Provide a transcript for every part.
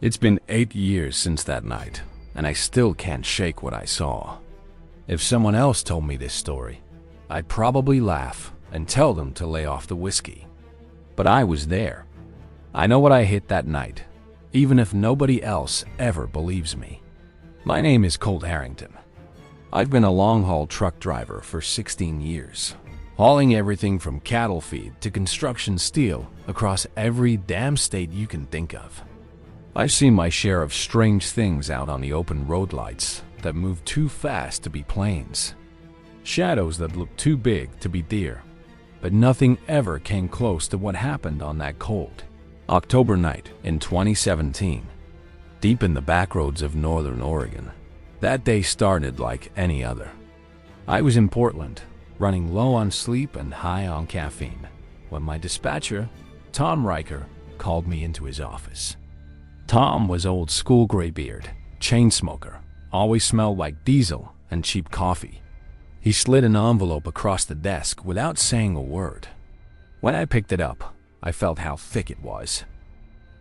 It's been 8 years since that night, and I still can't shake what I saw. If someone else told me this story, I'd probably laugh and tell them to lay off the whiskey. But I was there. I know what I hit that night, even if nobody else ever believes me. My name is Colt Harrington. I've been a long-haul truck driver for 16 years, hauling everything from cattle feed to construction steel across every damn state you can think of. I've seen my share of strange things out on the open road lights that move too fast to be planes. Shadows that look too big to be deer. But nothing ever came close to what happened on that cold October night in 2017, deep in the backroads of northern Oregon. That day started like any other. I was in Portland, running low on sleep and high on caffeine, when my dispatcher, Tom Riker, called me into his office. Tom was old school graybeard, chain smoker, always smelled like diesel and cheap coffee. He slid an envelope across the desk without saying a word. When I picked it up, I felt how thick it was.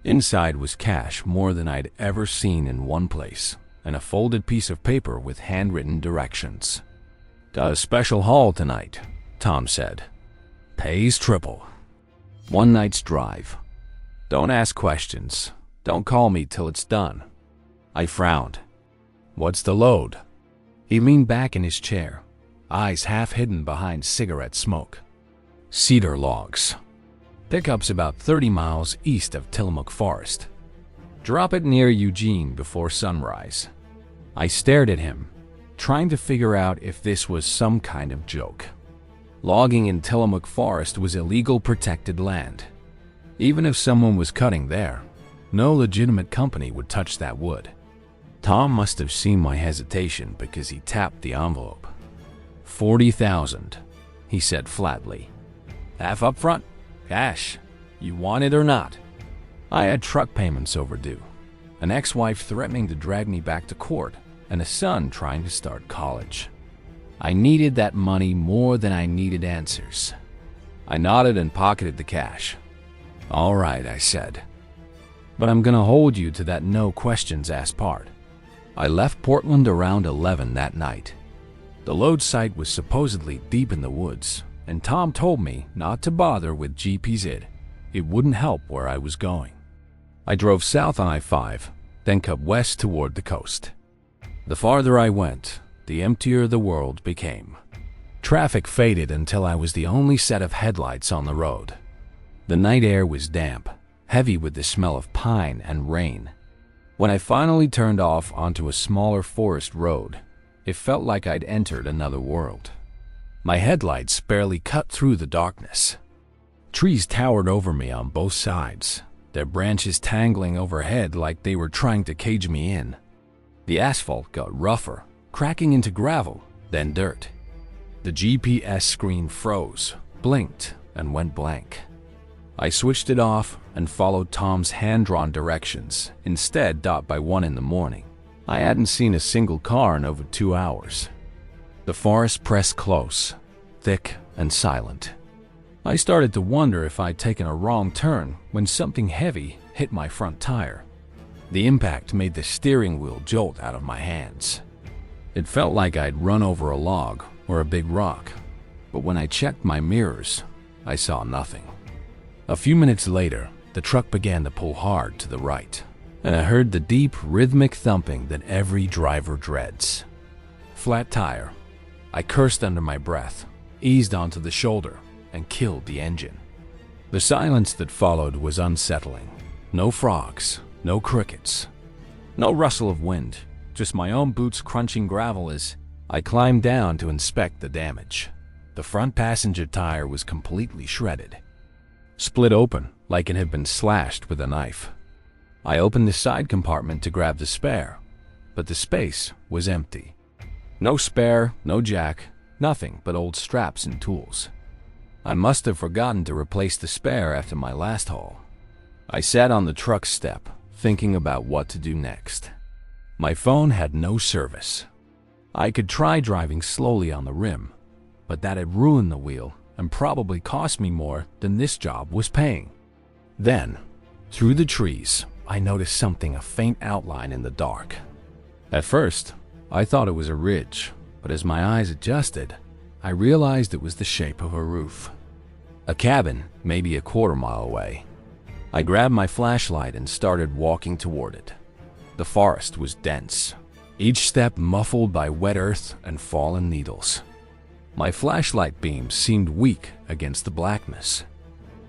Inside was cash more than I'd ever seen in one place, and a folded piece of paper with handwritten directions. "Got a special haul tonight," Tom said. "Pays triple. One night's drive. Don't ask questions. Don't call me till it's done." I frowned. "What's the load?" He leaned back in his chair, eyes half hidden behind cigarette smoke. "Cedar logs. Pickup's about 30 miles east of Tillamook Forest. Drop it near Eugene before sunrise." I stared at him, trying to figure out if this was some kind of joke. Logging in Tillamook Forest was illegal protected land. Even if someone was cutting there, no legitimate company would touch that wood. Tom must have seen my hesitation because he tapped the envelope. $40,000, he said flatly. "Half up front, cash. You want it or not?" I had truck payments overdue, an ex-wife threatening to drag me back to court, and a son trying to start college. I needed that money more than I needed answers. I nodded and pocketed the cash. "All right," I said. "But I'm gonna hold you to that no questions asked part." I left Portland around 11 that night. The load site was supposedly deep in the woods, and Tom told me not to bother with GPZ. It wouldn't help where I was going. I drove south on I-5, then cut west toward the coast. The farther I went, the emptier the world became. Traffic faded until I was the only set of headlights on the road. The night air was damp, heavy with the smell of pine and rain. When I finally turned off onto a smaller forest road, it felt like I'd entered another world. My headlights barely cut through the darkness. Trees towered over me on both sides, their branches tangling overhead like they were trying to cage me in. The asphalt got rougher, cracking into gravel, then dirt. The GPS screen froze, blinked, and went blank. I switched it off and followed Tom's hand-drawn directions, instead stopped by 1 in the morning. I hadn't seen a single car in over 2 hours. The forest pressed close, thick and silent. I started to wonder if I'd taken a wrong turn when something heavy hit my front tire. The impact made the steering wheel jolt out of my hands. It felt like I'd run over a log or a big rock, but when I checked my mirrors, I saw nothing. A few minutes later, the truck began to pull hard to the right, and I heard the deep, rhythmic thumping that every driver dreads. Flat tire. I cursed under my breath, eased onto the shoulder, and killed the engine. The silence that followed was unsettling. No frogs, no crickets, no rustle of wind, just my own boots crunching gravel as I climbed down to inspect the damage. The front passenger tire was completely shredded, split open like it had been slashed with a knife. I opened the side compartment to grab the spare, but the space was empty. No spare, no jack, nothing but old straps and tools. I must have forgotten to replace the spare after my last haul. I sat on the truck step, thinking about what to do next. My phone had no service. I could try driving slowly on the rim, but that'd ruin the wheel and probably cost me more than this job was paying. Then, through the trees, I noticed something, a faint outline in the dark. At first, I thought it was a ridge, but as my eyes adjusted, I realized it was the shape of a roof. A cabin, maybe a quarter-mile away. I grabbed my flashlight and started walking toward it. The forest was dense, each step muffled by wet earth and fallen needles. My flashlight beam seemed weak against the blackness.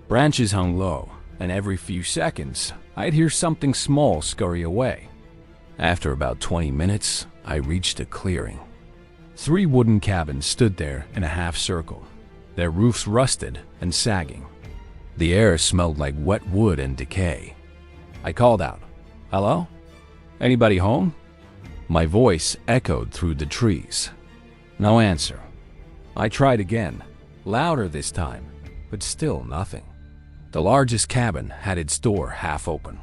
Branches hung low, and every few seconds, I'd hear something small scurry away. After about 20 minutes, I reached a clearing. 3 wooden cabins stood there in a half circle, their roofs rusted and sagging. The air smelled like wet wood and decay. I called out, "Hello? Anybody home?" My voice echoed through the trees. No answer. I tried again, louder this time, but still nothing. The largest cabin had its door half open,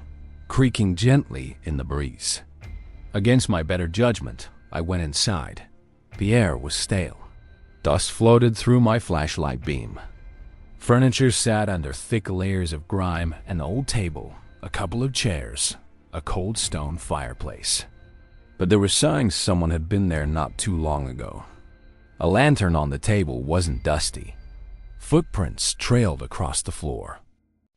creaking gently in the breeze. Against my better judgment, I went inside. The air was stale. Dust floated through my flashlight beam. Furniture sat under thick layers of grime, an old table, a couple of chairs, a cold stone fireplace. But there were signs someone had been there not too long ago. A lantern on the table wasn't dusty. Footprints trailed across the floor.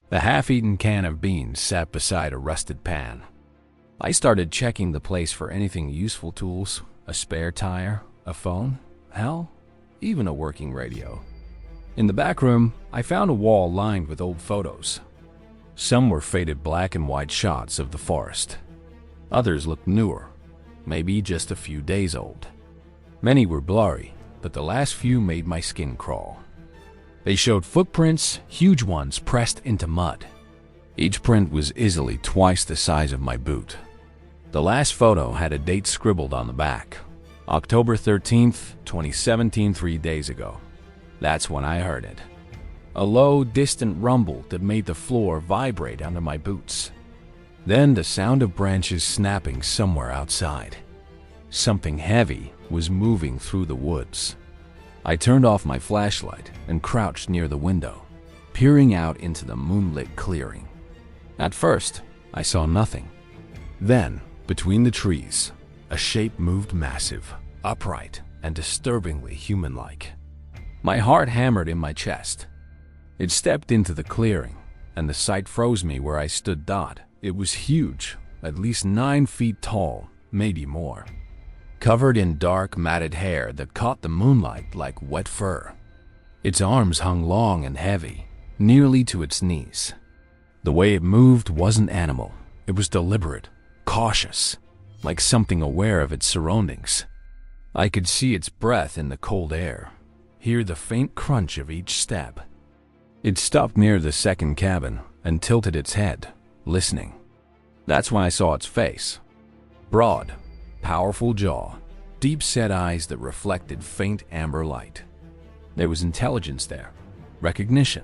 The half-eaten can of beans sat beside a rusted pan. I started checking the place for anything useful: tools, a spare tire, a phone, hell, even a working radio. In the back room, I found a wall lined with old photos. Some were faded black and white shots of the forest. Others looked newer, maybe just a few days old. Many were blurry, but the last few made my skin crawl. They showed footprints, huge ones pressed into mud. Each print was easily twice the size of my boot. The last photo had a date scribbled on the back. October 13th, 2017, 3 days ago. That's when I heard it. A low, distant rumble that made the floor vibrate under my boots. Then the sound of branches snapping somewhere outside. Something heavy was moving through the woods. I turned off my flashlight and crouched near the window, peering out into the moonlit clearing. At first, I saw nothing. Then, between the trees, a shape moved, massive, upright, and disturbingly human-like. My heart hammered in my chest. It stepped into the clearing, and the sight froze me where I stood. It was huge, at least 9 feet tall, maybe more. Covered in dark, matted hair that caught the moonlight like wet fur. Its arms hung long and heavy, nearly to its knees. The way it moved wasn't animal. It was deliberate, cautious, like something aware of its surroundings. I could see its breath in the cold air, hear the faint crunch of each step. It stopped near the second cabin and tilted its head, listening. That's when I saw its face. Broad, powerful jaw, deep-set eyes that reflected faint amber light. There was intelligence there, recognition.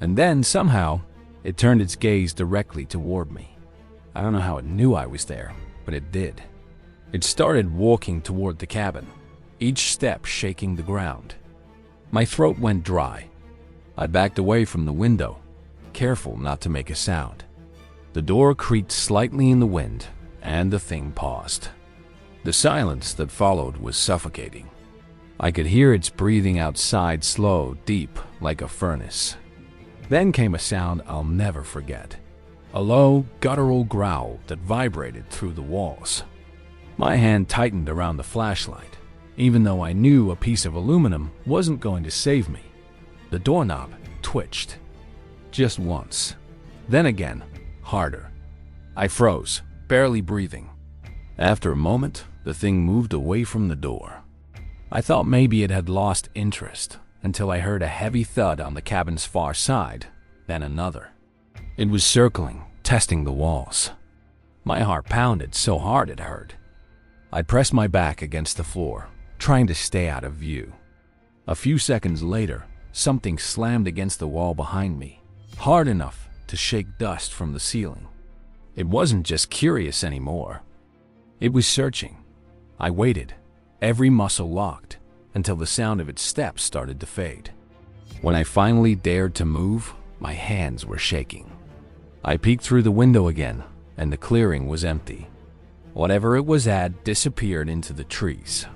And then, somehow, it turned its gaze directly toward me. I don't know how it knew I was there, but it did. It started walking toward the cabin, each step shaking the ground. My throat went dry. I backed away from the window, careful not to make a sound. The door creaked slightly in the wind, and the thing paused. The silence that followed was suffocating. I could hear its breathing outside, slow, deep, like a furnace. Then came a sound I'll never forget. A low, guttural growl that vibrated through the walls. My hand tightened around the flashlight, even though I knew a piece of aluminum wasn't going to save me. The doorknob twitched. Just once. Then again, harder. I froze, barely breathing. After a moment, the thing moved away from the door. I thought maybe it had lost interest until I heard a heavy thud on the cabin's far side, then another. It was circling, testing the walls. My heart pounded so hard it hurt. I pressed my back against the floor, trying to stay out of view. A few seconds later, something slammed against the wall behind me, hard enough to shake dust from the ceiling. It wasn't just curious anymore. It was searching. I waited, every muscle locked, until the sound of its steps started to fade. When I finally dared to move, my hands were shaking. I peeked through the window again and the clearing was empty. Whatever it was had disappeared into the trees.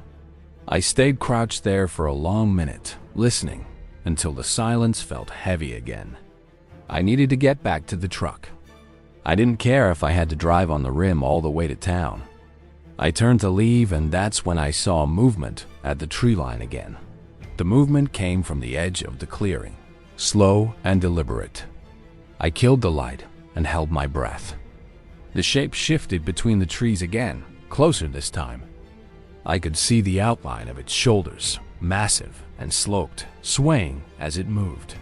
I stayed crouched there for a long minute, listening, until the silence felt heavy again. I needed to get back to the truck. I didn't care if I had to drive on the rim all the way to town. I turned to leave, and that's when I saw movement at the tree line again. The movement came from the edge of the clearing, slow and deliberate. I killed the light and held my breath. The shape shifted between the trees again, closer this time. I could see the outline of its shoulders, massive and sloped, swaying as it moved.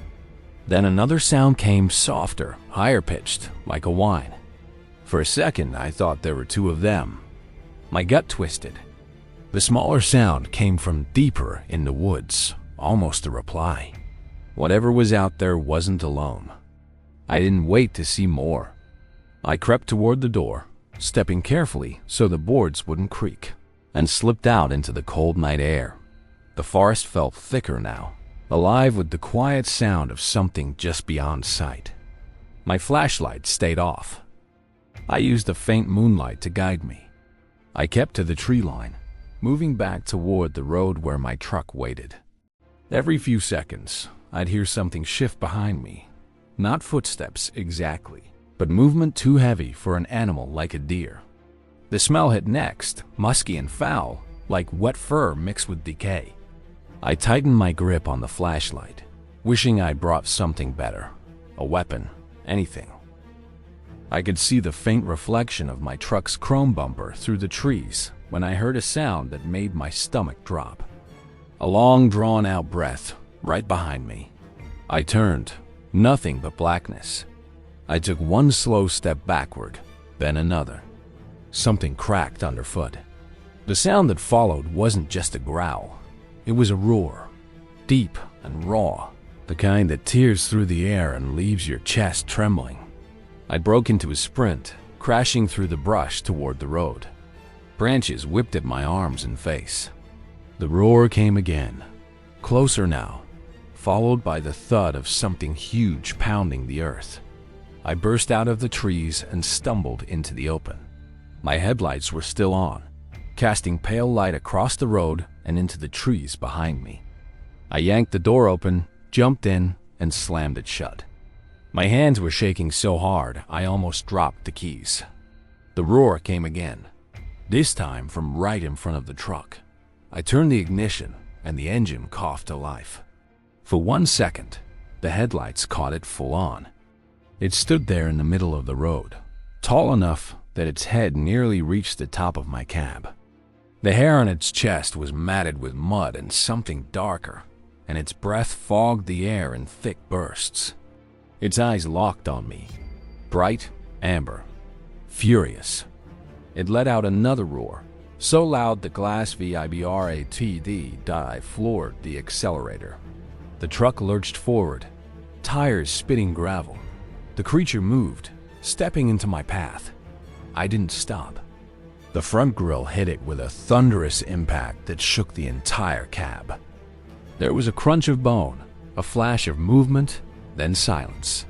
Then another sound came, softer, higher pitched, like a whine. For a second, I thought there were two of them. My gut twisted. The smaller sound came from deeper in the woods, almost a reply. Whatever was out there wasn't alone. I didn't wait to see more. I crept toward the door, stepping carefully so the boards wouldn't creak, and slipped out into the cold night air. The forest felt thicker now, alive with the quiet sound of something just beyond sight. My flashlight stayed off. I used the faint moonlight to guide me. I kept to the tree line, moving back toward the road where my truck waited. Every few seconds, I'd hear something shift behind me. Not footsteps exactly, but movement too heavy for an animal like a deer. The smell hit next, musky and foul, like wet fur mixed with decay. I tightened my grip on the flashlight, wishing I'd brought something better, a weapon, anything. I could see the faint reflection of my truck's chrome bumper through the trees when I heard a sound that made my stomach drop. A long, drawn-out breath right behind me. I turned, nothing but blackness. I took one slow step backward, then another. Something cracked underfoot. The sound that followed wasn't just a growl. It was a roar, deep and raw, the kind that tears through the air and leaves your chest trembling. I broke into a sprint, crashing through the brush toward the road. Branches whipped at my arms and face. The roar came again, closer now, followed by the thud of something huge pounding the earth. I burst out of the trees and stumbled into the open. My headlights were still on, casting pale light across the road and into the trees behind me. I yanked the door open, jumped in, and slammed it shut. My hands were shaking so hard I almost dropped the keys. The roar came again, this time from right in front of the truck. I turned the ignition, and the engine coughed to life. For 1 second, the headlights caught it full on. It stood there in the middle of the road, tall enough that its head nearly reached the top of my cab. The hair on its chest was matted with mud and something darker, and its breath fogged the air in thick bursts. Its eyes locked on me, bright, amber, furious. It let out another roar, so loud the glass VIBRATD floored the accelerator. The truck lurched forward, tires spitting gravel. The creature moved, stepping into my path. I didn't stop. The front grille hit it with a thunderous impact that shook the entire cab. There was a crunch of bone, a flash of movement, then silence.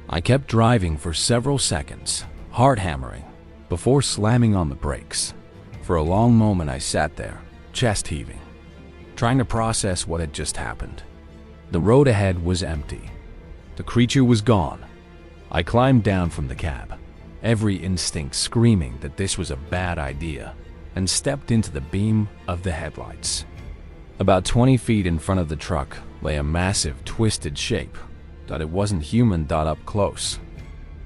I kept driving for several seconds, heart hammering, before slamming on the brakes. For a long moment I sat there, chest heaving, trying to process what had just happened. The road ahead was empty. The creature was gone. I climbed down from the cab, every instinct screaming that this was a bad idea, and stepped into the beam of the headlights. About 20 feet in front of the truck lay a massive, twisted shape that it wasn't human up close.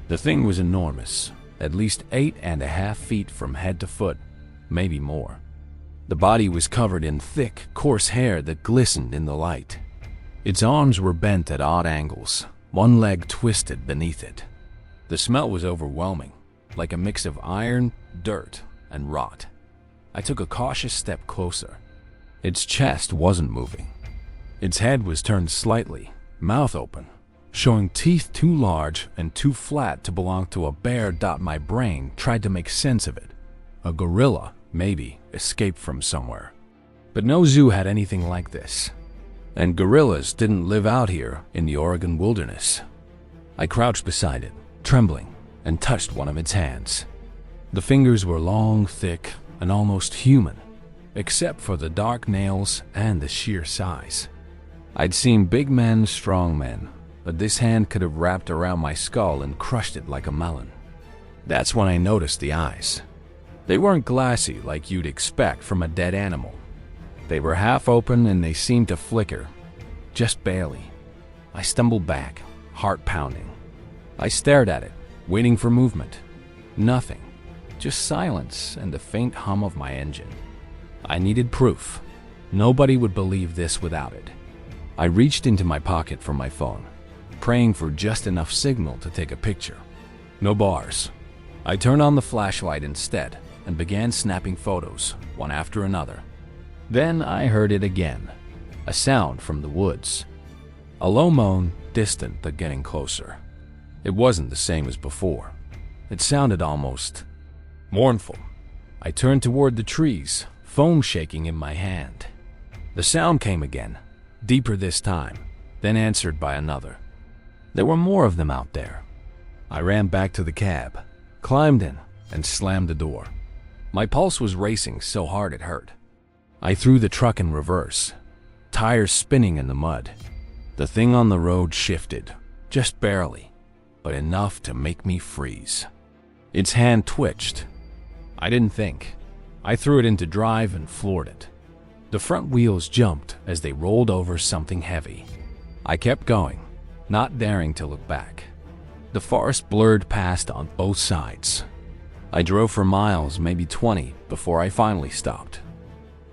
The thing was enormous, at least 8.5 feet from head to foot, maybe more. The body was covered in thick, coarse hair that glistened in the light. Its arms were bent at odd angles, one leg twisted beneath it. The smell was overwhelming, like a mix of iron, dirt, and rot. I took a cautious step closer. Its chest wasn't moving. Its head was turned slightly, mouth open, showing teeth too large and too flat to belong to a bear. My brain tried to make sense of it. A gorilla, maybe, escaped from somewhere. But no zoo had anything like this. And gorillas didn't live out here in the Oregon wilderness. I crouched beside it, trembling, and touched one of its hands. The fingers were long, thick, and almost human, except for the dark nails and the sheer size. I'd seen big men, strong men, but this hand could have wrapped around my skull and crushed it like a melon. That's when I noticed the eyes. They weren't glassy like you'd expect from a dead animal. They were half open and they seemed to flicker, just barely. I stumbled back, heart pounding. I stared at it, waiting for movement. Nothing, just silence and the faint hum of my engine. I needed proof. Nobody would believe this without it. I reached into my pocket for my phone, praying for just enough signal to take a picture. No bars. I turned on the flashlight instead and began snapping photos, one after another. Then I heard it again, a sound from the woods. A low moan, distant but getting closer. It wasn't the same as before. It sounded almost mournful. I turned toward the trees, foam shaking in my hand. The sound came again, deeper this time, then answered by another. There were more of them out there. I ran back to the cab, climbed in, and slammed the door. My pulse was racing so hard it hurt. I threw the truck in reverse, tires spinning in the mud. The thing on the road shifted, just barely, but enough to make me freeze. Its hand twitched. I didn't think. I threw it into drive and floored it. The front wheels jumped as they rolled over something heavy. I kept going, not daring to look back. The forest blurred past on both sides. I drove for miles, maybe 20, before I finally stopped.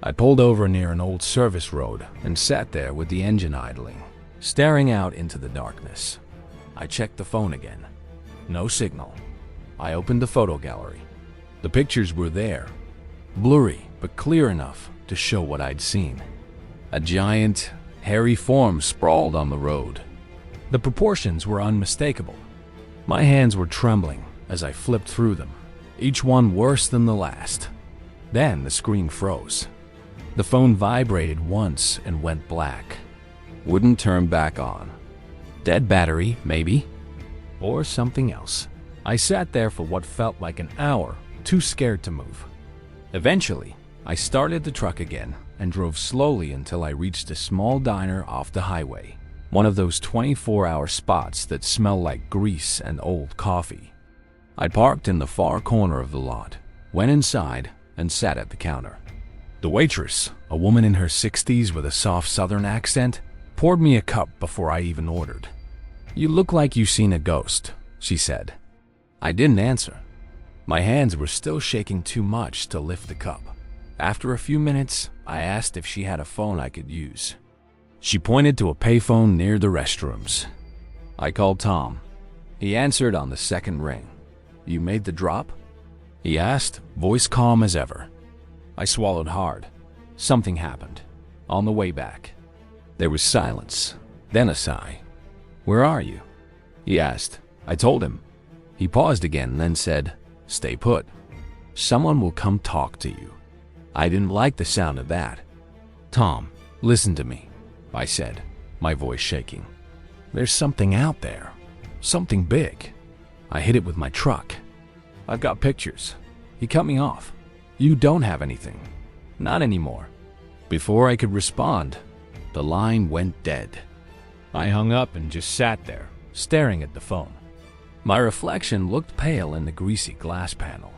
I pulled over near an old service road and sat there with the engine idling, staring out into the darkness. I checked the phone again. No signal. I opened the photo gallery. The pictures were there, blurry but clear enough to show what I'd seen. A giant, hairy form sprawled on the road. The proportions were unmistakable. My hands were trembling as I flipped through them, each one worse than the last. Then the screen froze. The phone vibrated once and went black. Wouldn't turn back on. Dead battery, maybe? Or something else. I sat there for what felt like an hour, too scared to move. Eventually, I started the truck again and drove slowly until I reached a small diner off the highway, one of those 24-hour spots that smell like grease and old coffee. I parked in the far corner of the lot, went inside, and sat at the counter. The waitress, a woman in her 60s with a soft southern accent, poured me a cup before I even ordered. "You look like you've seen a ghost," she said. I didn't answer. My hands were still shaking too much to lift the cup. After a few minutes, I asked if she had a phone I could use. She pointed to a payphone near the restrooms. I called Tom. He answered on the second ring. "You made the drop?" he asked, voice calm as ever. I swallowed hard. Something happened. On the way back, there was silence, then a sigh. "Where are you?" he asked. I told him. He paused again, then said, "Stay put. Someone will come talk to you." I didn't like the sound of that. "Tom, listen to me," I said, my voice shaking. "There's something out there. Something big." I hit it with my truck. "I've got pictures." He cut me off. "You don't have anything. Not anymore." Before I could respond, the line went dead. I hung up and just sat there, staring at the phone. My reflection looked pale in the greasy glass panel.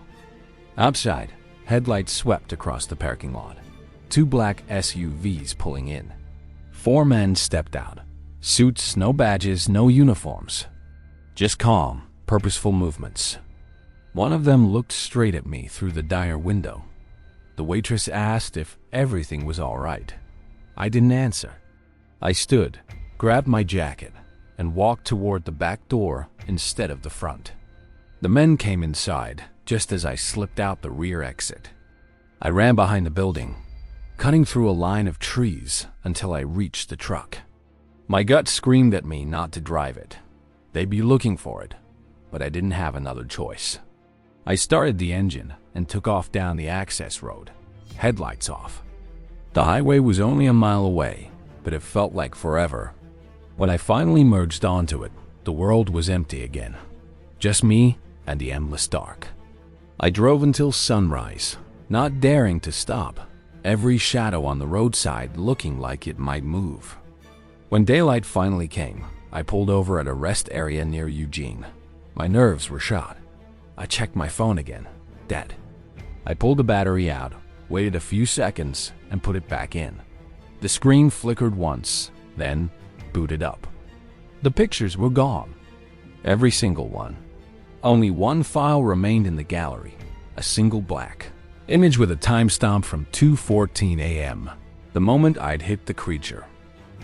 Outside, headlights swept across the parking lot. 2 black SUVs pulling in. 4 men stepped out. Suits, no badges, no uniforms. Just calm, purposeful movements. One of them looked straight at me through the diner window. The waitress asked if everything was all right. I didn't answer. I stood, grabbed my jacket, and walked toward the back door instead of the front. The men came inside just as I slipped out the rear exit. I ran behind the building, cutting through a line of trees until I reached the truck. My gut screamed at me not to drive it. They'd be looking for it, but I didn't have another choice. I started the engine and took off down the access road, headlights off. The highway was only a mile away, but it felt like forever. When I finally merged onto it, the world was empty again. Just me and the endless dark. I drove until sunrise, not daring to stop, every shadow on the roadside looking like it might move. When daylight finally came, I pulled over at a rest area near Eugene. My nerves were shot. I checked my phone again. Dead. I pulled the battery out, waited a few seconds, and put it back in. The screen flickered once, then booted up. The pictures were gone. Every single one. Only one file remained in the gallery, a single black image with a timestamp from 2:14 a.m., the moment I'd hit the creature.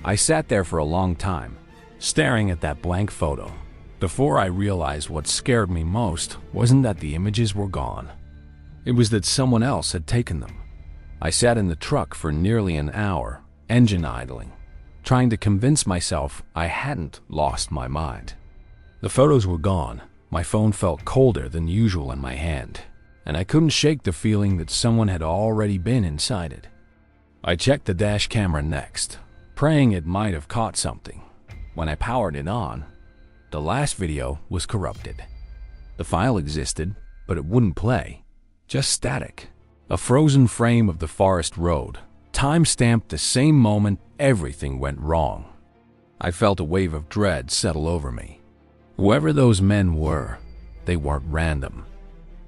I sat there for a long time, staring at that blank photo, before I realized what scared me most wasn't that the images were gone. It was that someone else had taken them. I sat in the truck for nearly an hour, engine idling, trying to convince myself I hadn't lost my mind. The photos were gone. My phone felt colder than usual in my hand, and I couldn't shake the feeling that someone had already been inside it. I checked the dash camera next, praying it might have caught something. When I powered it on, the last video was corrupted. The file existed, but it wouldn't play. Just static. A frozen frame of the forest road, time-stamped the same moment everything went wrong. I felt a wave of dread settle over me. Whoever those men were, they weren't random.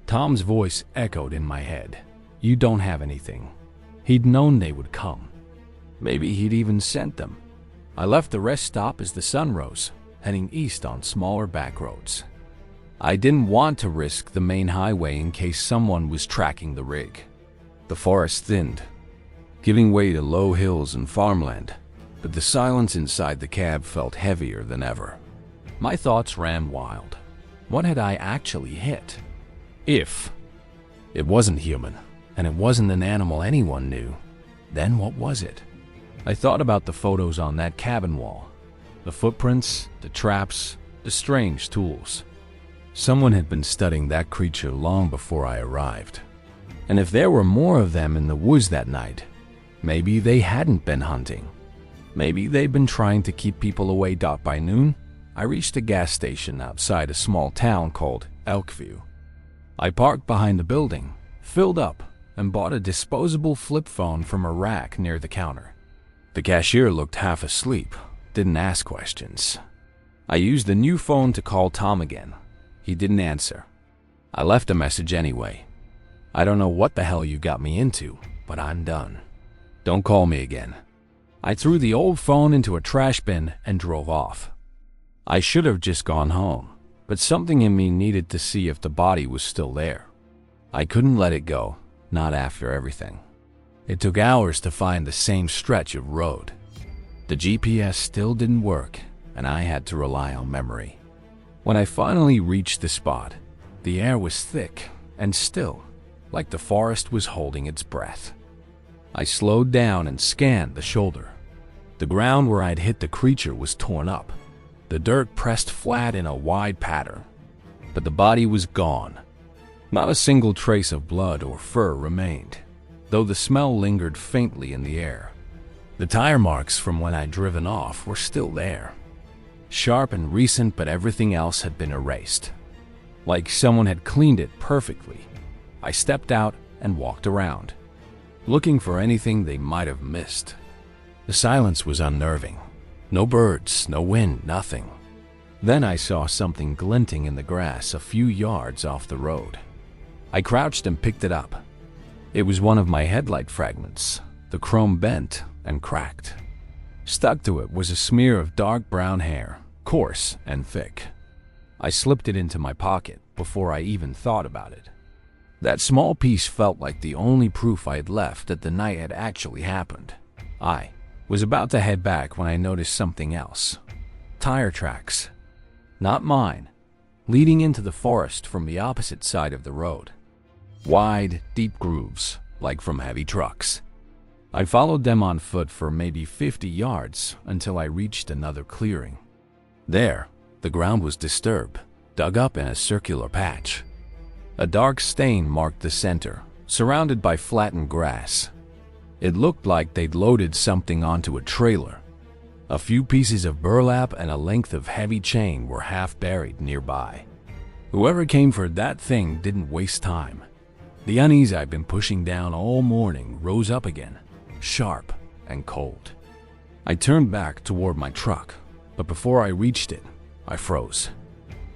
Tom's voice echoed in my head. You don't have anything. He'd known they would come. Maybe he'd even sent them. I left the rest stop as the sun rose, heading east on smaller back roads. I didn't want to risk the main highway in case someone was tracking the rig. The forest thinned, giving way to low hills and farmland, but the silence inside the cab felt heavier than ever. My thoughts ran wild. What had I actually hit? If it wasn't human, and it wasn't an animal anyone knew, then what was it? I thought about the photos on that cabin wall, the footprints, the traps, the strange tools. Someone had been studying that creature long before I arrived. And if there were more of them in the woods that night, maybe they hadn't been hunting. Maybe they'd been trying to keep people away. By noon, I reached a gas station outside a small town called Elkview. I parked behind the building, filled up, and bought a disposable flip phone from a rack near the counter. The cashier looked half asleep, didn't ask questions. I used the new phone to call Tom again. He didn't answer. I left a message anyway. I don't know what the hell you got me into, but I'm done. Don't call me again. I threw the old phone into a trash bin and drove off. I should have just gone home, but something in me needed to see if the body was still there. I couldn't let it go, not after everything. It took hours to find the same stretch of road. The GPS still didn't work, and I had to rely on memory. When I finally reached the spot, the air was thick and still, like the forest was holding its breath. I slowed down and scanned the shoulder. The ground where I'd hit the creature was torn up, the dirt pressed flat in a wide pattern. But the body was gone. Not a single trace of blood or fur remained, though the smell lingered faintly in the air. The tire marks from when I'd driven off were still there. Sharp and recent, but everything else had been erased. Like someone had cleaned it perfectly. I stepped out and walked around, looking for anything they might have missed. The silence was unnerving. No birds, no wind, nothing. Then I saw something glinting in the grass a few yards off the road. I crouched and picked it up. It was one of my headlight fragments, the chrome bent and cracked. Stuck to it was a smear of dark brown hair, coarse and thick. I slipped it into my pocket before I even thought about it. That small piece felt like the only proof I had left that the night had actually happened. I was about to head back when I noticed something else. Tire tracks. Not mine. Leading into the forest from the opposite side of the road. Wide, deep grooves, like from heavy trucks. I followed them on foot for maybe 50 yards until I reached another clearing. There, the ground was disturbed, dug up in a circular patch. A dark stain marked the center, surrounded by flattened grass. It looked like they'd loaded something onto a trailer. A few pieces of burlap and a length of heavy chain were half buried nearby. Whoever came for that thing didn't waste time. The unease I'd been pushing down all morning rose up again, sharp and cold. I turned back toward my truck, but before I reached it, I froze.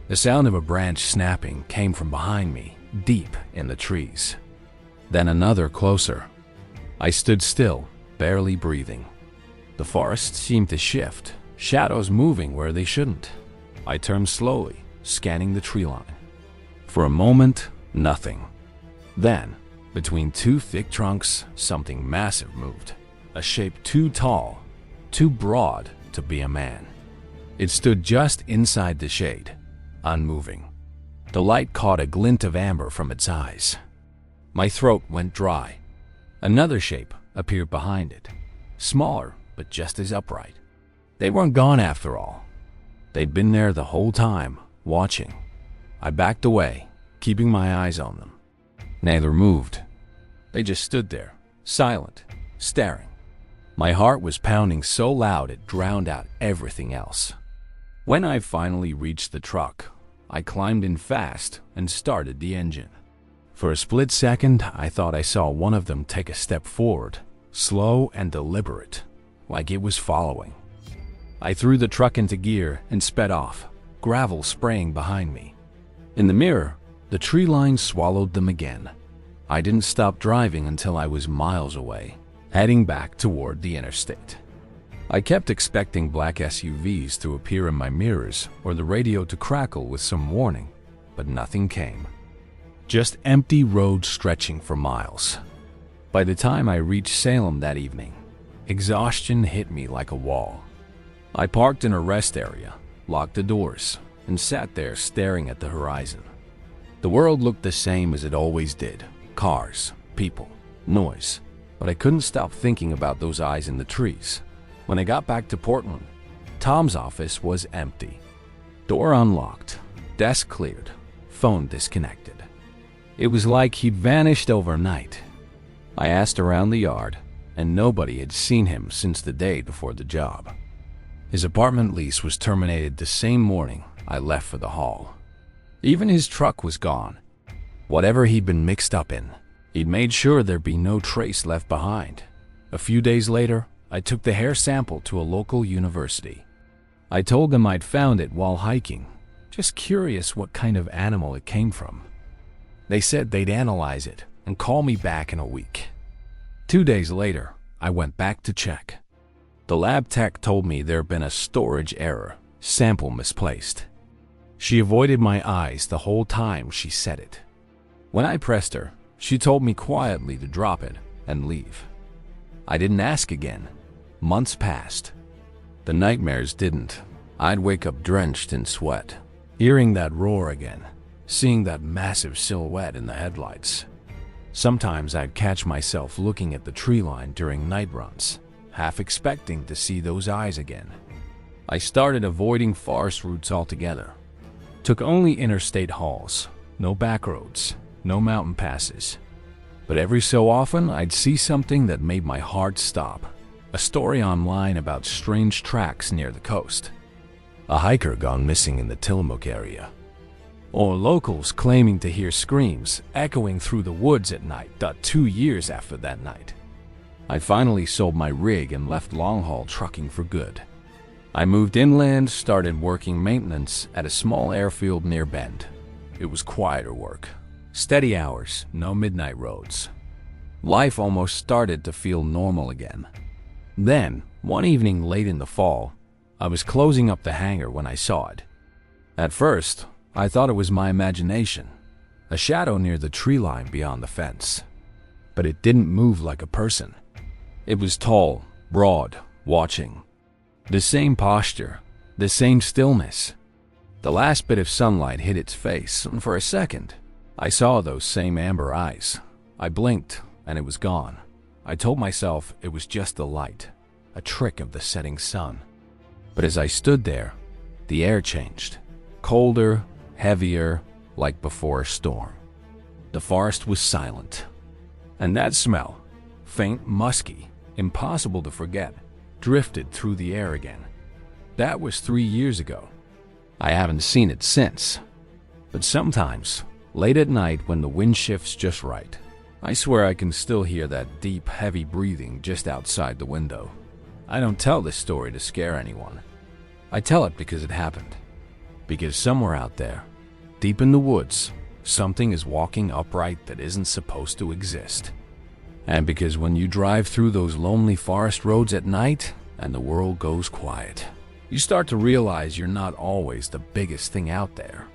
The sound of a branch snapping came from behind me, deep in the trees. Then another closer. I stood still, barely breathing. The forest seemed to shift, shadows moving where they shouldn't. I turned slowly, scanning the tree line. For a moment, nothing. Then, between two thick trunks, something massive moved. A shape too tall, too broad to be a man. It stood just inside the shade, unmoving. The light caught a glint of amber from its eyes. My throat went dry. Another shape appeared behind it, smaller but just as upright. They weren't gone after all. They'd been there the whole time, watching. I backed away, keeping my eyes on them. Neither moved. They just stood there, silent, staring. My heart was pounding so loud it drowned out everything else. When I finally reached the truck, I climbed in fast and started the engine. For a split second, I thought I saw one of them take a step forward, slow and deliberate, like it was following. I threw the truck into gear and sped off, gravel spraying behind me. In the mirror, the tree line swallowed them again. I didn't stop driving until I was miles away, heading back toward the interstate. I kept expecting black SUVs to appear in my mirrors or the radio to crackle with some warning, but nothing came. Just empty roads stretching for miles. By the time I reached Salem that evening, exhaustion hit me like a wall. I parked in a rest area, locked the doors, and sat there staring at the horizon. The world looked the same as it always did. Cars, people, noise. But I couldn't stop thinking about those eyes in the trees. When I got back to Portland, Tom's office was empty. Door unlocked, desk cleared, phone disconnected. It was like he'd vanished overnight. I asked around the yard, and nobody had seen him since the day before the job. His apartment lease was terminated the same morning I left for the hall. Even his truck was gone. Whatever he'd been mixed up in, he'd made sure there'd be no trace left behind. A few days later, I took the hair sample to a local university. I told them I'd found it while hiking, just curious what kind of animal it came from. They said they'd analyze it and call me back in a week. 2 days later, I went back to check. The lab tech told me there'd been a storage error, sample misplaced. She avoided my eyes the whole time she said it. When I pressed her, she told me quietly to drop it and leave. I didn't ask again. Months passed. The nightmares didn't. I'd wake up drenched in sweat, hearing that roar again, seeing that massive silhouette in the headlights. Sometimes I'd catch myself looking at the tree line during night runs, half expecting to see those eyes again. I started avoiding forest routes altogether. Took only interstate hauls, no back roads, no mountain passes. But every so often, I'd see something that made my heart stop. A story online about strange tracks near the coast. A hiker gone missing in the Tillamook area. Or locals claiming to hear screams echoing through the woods at night. 2 years after that night, I finally sold my rig and left long-haul trucking for good. I moved inland, started working maintenance at a small airfield near Bend. It was quieter work. Steady hours, no midnight roads. Life almost started to feel normal again. Then, one evening late in the fall, I was closing up the hangar when I saw it. At first, I thought it was my imagination, a shadow near the tree line beyond the fence. But it didn't move like a person. It was tall, broad, watching. The same posture, the same stillness. The last bit of sunlight hit its face, and for a second, I saw those same amber eyes. I blinked, and it was gone. I told myself it was just the light, a trick of the setting sun. But as I stood there, the air changed. Colder, heavier, like before a storm. The forest was silent. And that smell, faint, musky, impossible to forget, drifted through the air again. That was 3 years ago. I haven't seen it since. But sometimes, late at night when the wind shifts just right, I swear I can still hear that deep, heavy breathing just outside the window. I don't tell this story to scare anyone. I tell it because it happened. Because somewhere out there, deep in the woods, something is walking upright that isn't supposed to exist. And because when you drive through those lonely forest roads at night and the world goes quiet, you start to realize you're not always the biggest thing out there.